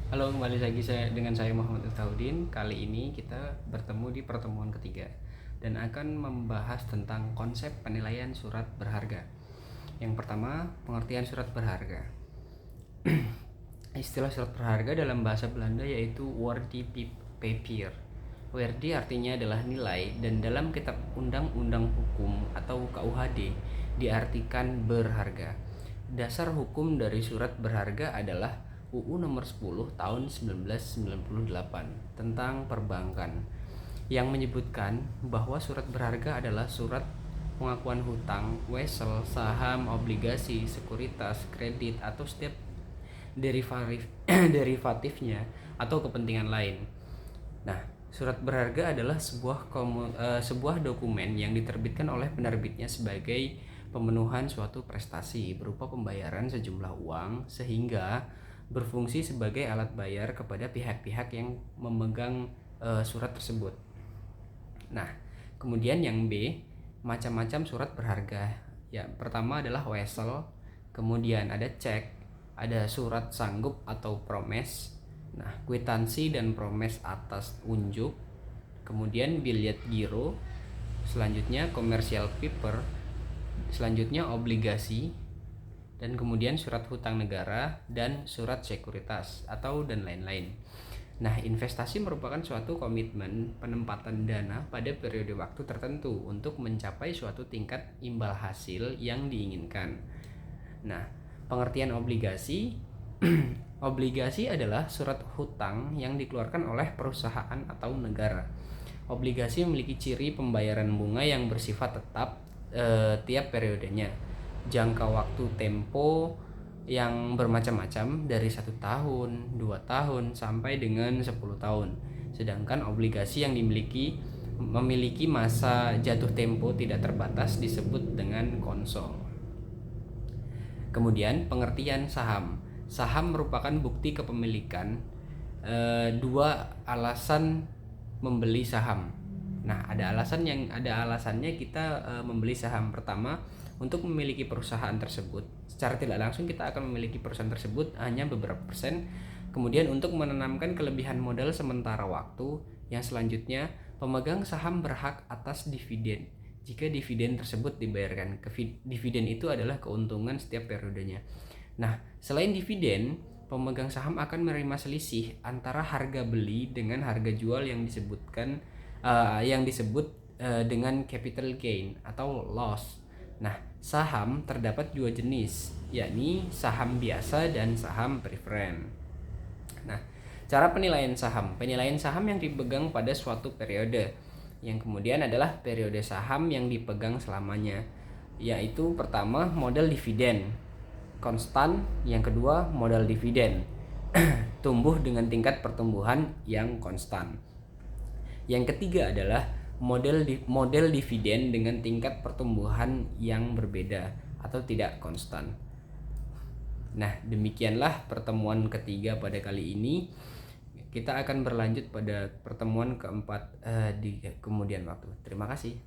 Halo, kembali lagi dengan saya Muhammad Utaudin. Kali ini kita bertemu di pertemuan ketiga dan akan membahas tentang konsep penilaian surat berharga. Yang pertama, pengertian surat berharga. Istilah surat berharga dalam bahasa Belanda yaitu Waarde Papier. Waarde artinya adalah nilai, dan dalam kitab undang-undang hukum atau KUHD diartikan berharga. Dasar hukum dari surat berharga adalah UU nomor 10 tahun 1998 tentang perbankan, yang menyebutkan bahwa surat berharga adalah surat pengakuan hutang, wesel, saham, obligasi, sekuritas, kredit, atau setiap derivatifnya atau kepentingan lain. Nah, surat berharga adalah sebuah dokumen yang diterbitkan oleh penerbitnya sebagai pemenuhan suatu prestasi berupa pembayaran sejumlah uang, sehingga berfungsi sebagai alat bayar kepada pihak-pihak yang memegang surat tersebut. Nah, kemudian yang B, macam-macam surat berharga. Ya, pertama adalah wesel, kemudian ada cek, ada surat sanggup atau promes, nah kwitansi dan promes atas unjuk, kemudian biljet giro, selanjutnya commercial paper, selanjutnya obligasi, dan kemudian surat hutang negara dan surat sekuritas atau dan lain-lain. Nah, investasi merupakan suatu komitmen penempatan dana pada periode waktu tertentu untuk mencapai suatu tingkat imbal hasil yang diinginkan. Nah, pengertian obligasi obligasi adalah surat hutang yang dikeluarkan oleh perusahaan atau negara. Obligasi memiliki ciri pembayaran bunga yang bersifat tetap tiap periodenya. Jangka waktu tempo yang bermacam-macam dari 1 tahun, 2 tahun, sampai dengan 10 tahun. Sedangkan obligasi yang memiliki masa jatuh tempo tidak terbatas disebut dengan konsol. Kemudian pengertian saham. Saham merupakan bukti kepemilikan. Dua alasan membeli saham. Nah, ada alasannya kita membeli saham. Pertama, untuk memiliki perusahaan tersebut. Secara tidak langsung kita akan memiliki perusahaan tersebut hanya beberapa persen. Kemudian untuk menanamkan kelebihan modal sementara waktu. Yang selanjutnya, pemegang saham berhak atas dividen jika dividen tersebut dibayarkan. Dividen itu adalah keuntungan setiap periodenya. Nah, selain dividen, pemegang saham akan menerima selisih antara harga beli dengan harga jual yang disebut dengan capital gain atau loss. Nah, saham terdapat dua jenis, yakni saham biasa dan saham preferen. Nah, cara penilaian saham. Penilaian saham yang dipegang pada suatu periode. Yang kemudian adalah periode saham yang dipegang selamanya, yaitu pertama modal dividen konstan, yang kedua modal dividen tumbuh dengan tingkat pertumbuhan yang konstan. Yang ketiga adalah model dividen dengan tingkat pertumbuhan yang berbeda atau tidak konstan. Nah, demikianlah pertemuan ketiga pada kali ini. Kita akan berlanjut pada pertemuan keempat di kemudian waktu. Terima kasih.